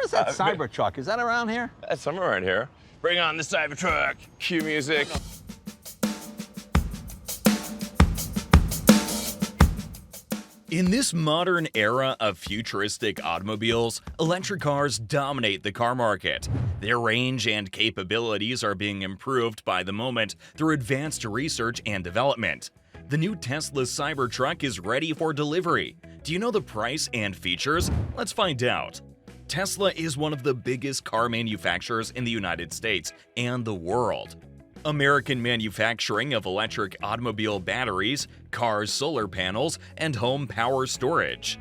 Where's that Cybertruck? Is that around here? That's somewhere around here. Bring on the Cybertruck. Cue music. In this modern era of futuristic automobiles, electric cars dominate the car market. Their range and capabilities are being improved by the moment through advanced research and development. The new Tesla Cybertruck is ready for delivery. Do you know the price and features? Let's find out. Tesla is one of the biggest car manufacturers in the United States and the world. American manufacturing of electric automobile batteries, cars, solar panels, and home power storage.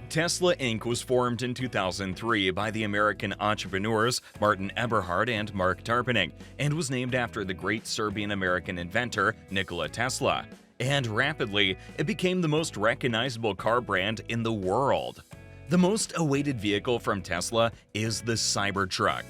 Tesla Inc. was formed in 2003 by the American entrepreneurs Martin Eberhard and Mark Tarpenning, and was named after the great Serbian-American inventor Nikola Tesla. And rapidly, it became the most recognizable car brand in the world. The most awaited vehicle from Tesla is the Cybertruck.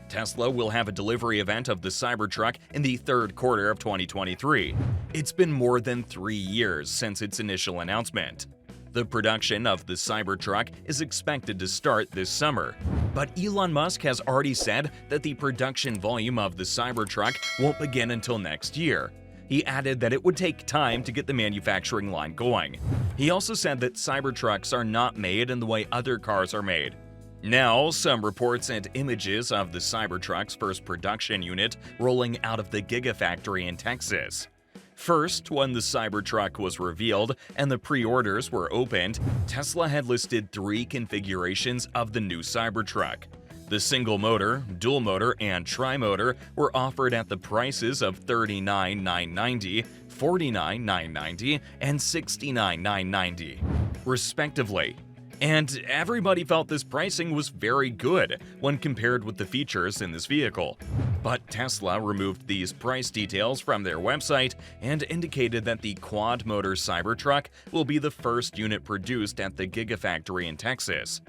Tesla will have a delivery event of the Cybertruck in the third quarter of 2023. It's been more than 3 years since its initial announcement. The production of the Cybertruck is expected to start this summer, but Elon Musk has already said that the production volume of the Cybertruck won't begin until next year. He added that it would take time to get the manufacturing line going. He also said that Cybertrucks are not made in the way other cars are made. Now, some reports and images of the Cybertruck's first production unit rolling out of the Gigafactory in Texas. First, when the Cybertruck was revealed and the pre-orders were opened, Tesla had listed 3 configurations of the new Cybertruck. The single motor, dual motor, and tri-motor were offered at the prices of $39,990, $49,990, and $69,990, respectively. And everybody felt this pricing was very good when compared with the features in this vehicle. But Tesla removed these price details from their website and indicated that the quad-motor Cybertruck will be the first unit produced at the Gigafactory in Texas.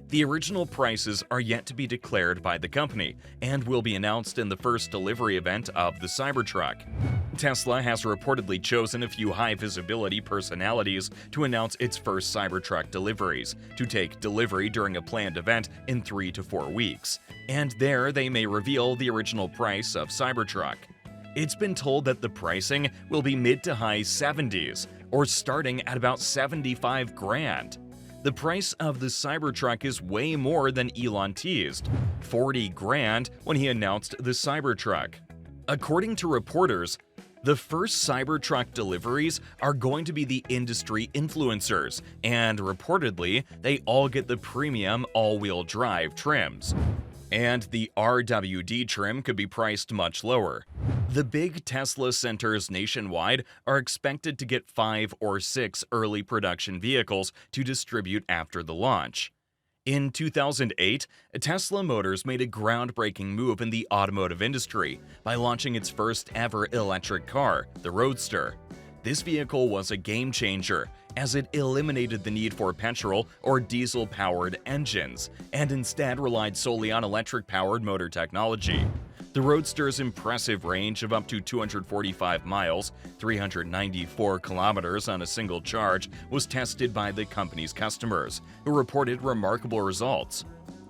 The original prices are yet to be declared by the company and will be announced in the first delivery event of the Cybertruck. Tesla has reportedly chosen a few high-visibility personalities to announce its first Cybertruck deliveries, to take delivery during a planned event in 3 to 4 weeks, and there they may reveal the original price of Cybertruck. It's been told that the pricing will be mid to high 70s, or starting at about 75 grand. The price of the Cybertruck is way more than Elon teased, 40 grand when he announced the Cybertruck. According to reporters, the first Cybertruck deliveries are going to be the industry influencers, and reportedly, they all get the premium all-wheel drive trims. And the RWD trim could be priced much lower. The big Tesla centers nationwide are expected to get 5 or 6 early production vehicles to distribute after the launch. In 2008, Tesla Motors made a groundbreaking move in the automotive industry by launching its first ever electric car, the Roadster. This vehicle was a game changer, as it eliminated the need for petrol or diesel-powered engines, and instead relied solely on electric-powered motor technology. The Roadster's impressive range of up to 245 miles, 394 kilometers on a single charge, was tested by the company's customers, who reported remarkable results.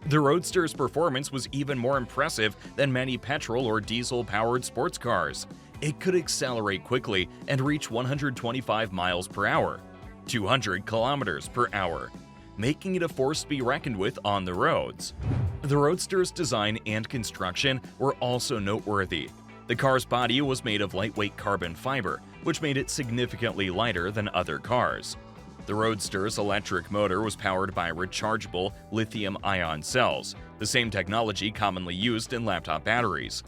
The Roadster's performance was even more impressive than many petrol or diesel-powered sports cars. It could accelerate quickly and reach 125 miles per hour, 200 kilometers per hour, making it a force to be reckoned with on the roads. The Roadster's design and construction were also noteworthy. The car's body was made of lightweight carbon fiber, which made it significantly lighter than other cars. The Roadster's electric motor was powered by rechargeable lithium-ion cells, the same technology commonly used in laptop batteries.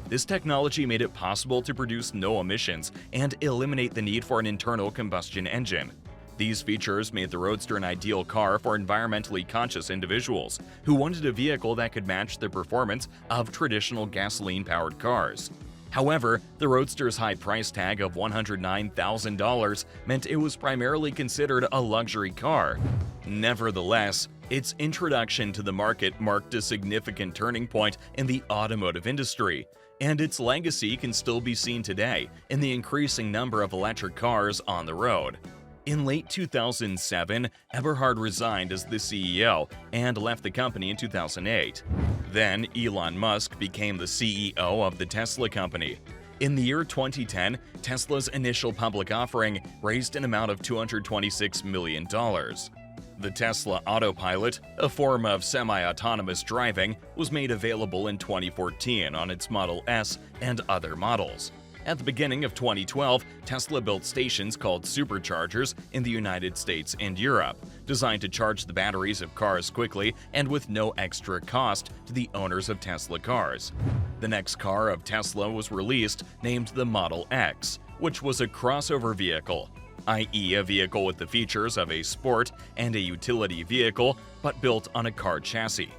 This technology made it possible to produce no emissions and eliminate the need for an internal combustion engine. These features made the Roadster an ideal car for environmentally conscious individuals who wanted a vehicle that could match the performance of traditional gasoline-powered cars. However, the Roadster's high price tag of $109,000 meant it was primarily considered a luxury car. Nevertheless, its introduction to the market marked a significant turning point in the automotive industry, and its legacy can still be seen today in the increasing number of electric cars on the road. In late 2007, Eberhard resigned as the CEO and left the company in 2008. Then, Elon Musk became the CEO of the Tesla company. In the year 2010, Tesla's initial public offering raised an amount of $226 million. The Tesla Autopilot, a form of semi-autonomous driving, was made available in 2014 on its Model S and other models. At the beginning of 2012, Tesla built stations called superchargers in the United States and Europe, designed to charge the batteries of cars quickly and with no extra cost to the owners of Tesla cars. The next car of Tesla was released, named the Model X, which was a crossover vehicle, i.e. a vehicle with the features of a sport and a utility vehicle, but built on a car chassis.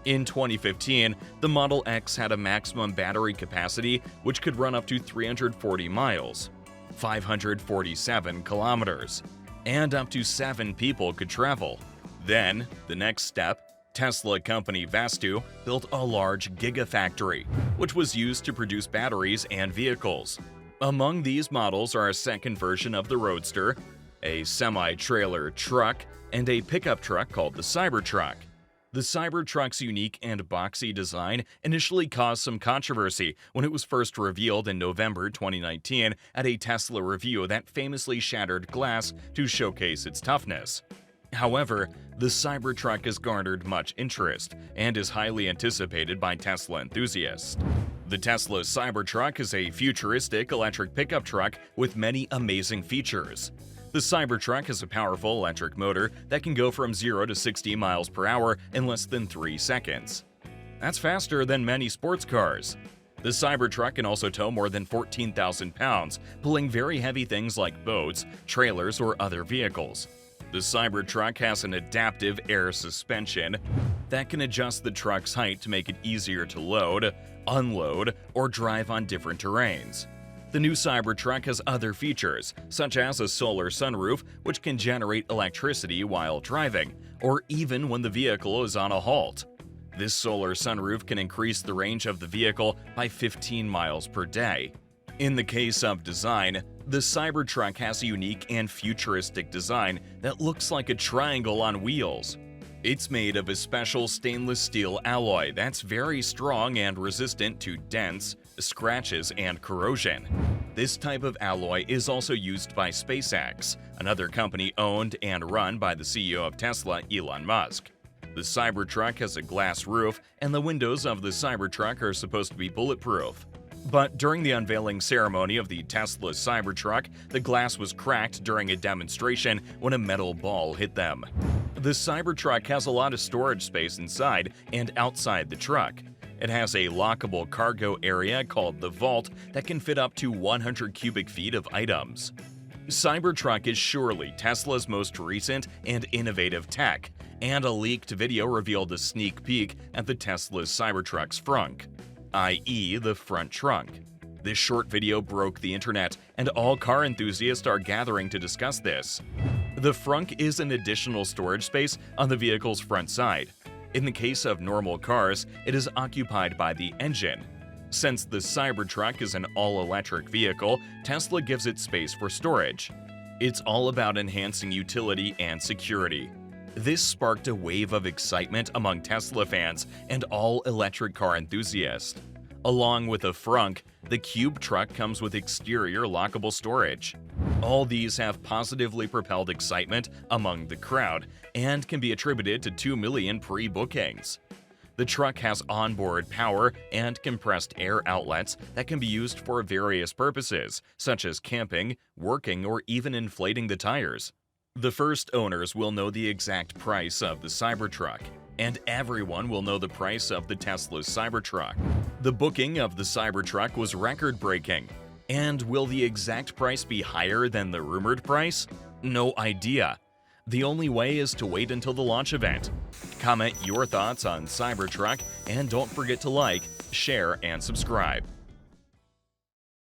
In 2015, the Model X had a maximum battery capacity which could run up to 340 miles, 547 kilometers, and up to 7 people could travel. Then, the next step, Tesla company Vastu built a large gigafactory, which was used to produce batteries and vehicles. Among these models are a second version of the Roadster, a semi-trailer truck, and a pickup truck called the Cybertruck. The Cybertruck's unique and boxy design initially caused some controversy when it was first revealed in November 2019 at a Tesla review that famously shattered glass to showcase its toughness. However, the Cybertruck has garnered much interest and is highly anticipated by Tesla enthusiasts. The Tesla Cybertruck is a futuristic electric pickup truck with many amazing features. The Cybertruck has a powerful electric motor that can go from 0 to 60 miles per hour in less than 3 seconds. That's faster than many sports cars. The Cybertruck can also tow more than 14,000 pounds, pulling very heavy things like boats, trailers, or other vehicles. The Cybertruck has an adaptive air suspension that can adjust the truck's height to make it easier to load, unload, or drive on different terrains. The new Cybertruck has other features, such as a solar sunroof which can generate electricity while driving, or even when the vehicle is on a halt. This solar sunroof can increase the range of the vehicle by 15 miles per day. In the case of design, the Cybertruck has a unique and futuristic design that looks like a triangle on wheels. It's made of a special stainless steel alloy that's very strong and resistant to dents, scratches, and corrosion. This type of alloy is also used by SpaceX, another company owned and run by the CEO of Tesla, Elon Musk. The Cybertruck has a glass roof, and the windows of the Cybertruck are supposed to be bulletproof. But during the unveiling ceremony of the Tesla Cybertruck, the glass was cracked during a demonstration when a metal ball hit them. The Cybertruck has a lot of storage space inside and outside the truck. It has a lockable cargo area called the Vault that can fit up to 100 cubic feet of items. Cybertruck is surely Tesla's most recent and innovative tech, and a leaked video revealed a sneak peek at the Tesla Cybertruck's frunk, i.e. the front trunk. This short video broke the internet, and all car enthusiasts are gathering to discuss this. The frunk is an additional storage space on the vehicle's front side. In the case of normal cars, it is occupied by the engine. Since the Cybertruck is an all-electric vehicle, Tesla gives it space for storage. It's all about enhancing utility and security. This sparked a wave of excitement among Tesla fans and all electric car enthusiasts. Along with a frunk, the Cube truck comes with exterior lockable storage. All these have positively propelled excitement among the crowd and can be attributed to 2 million pre-bookings. The truck has onboard power and compressed air outlets that can be used for various purposes, such as camping, working, or even inflating the tires. The first owners will know the exact price of the Cybertruck, and everyone will know the price of the Tesla Cybertruck. The booking of the Cybertruck was record-breaking. And will the exact price be higher than the rumored price? No idea. The only way is to wait until the launch event. Comment your thoughts on Cybertruck, and don't forget to like, share, and subscribe.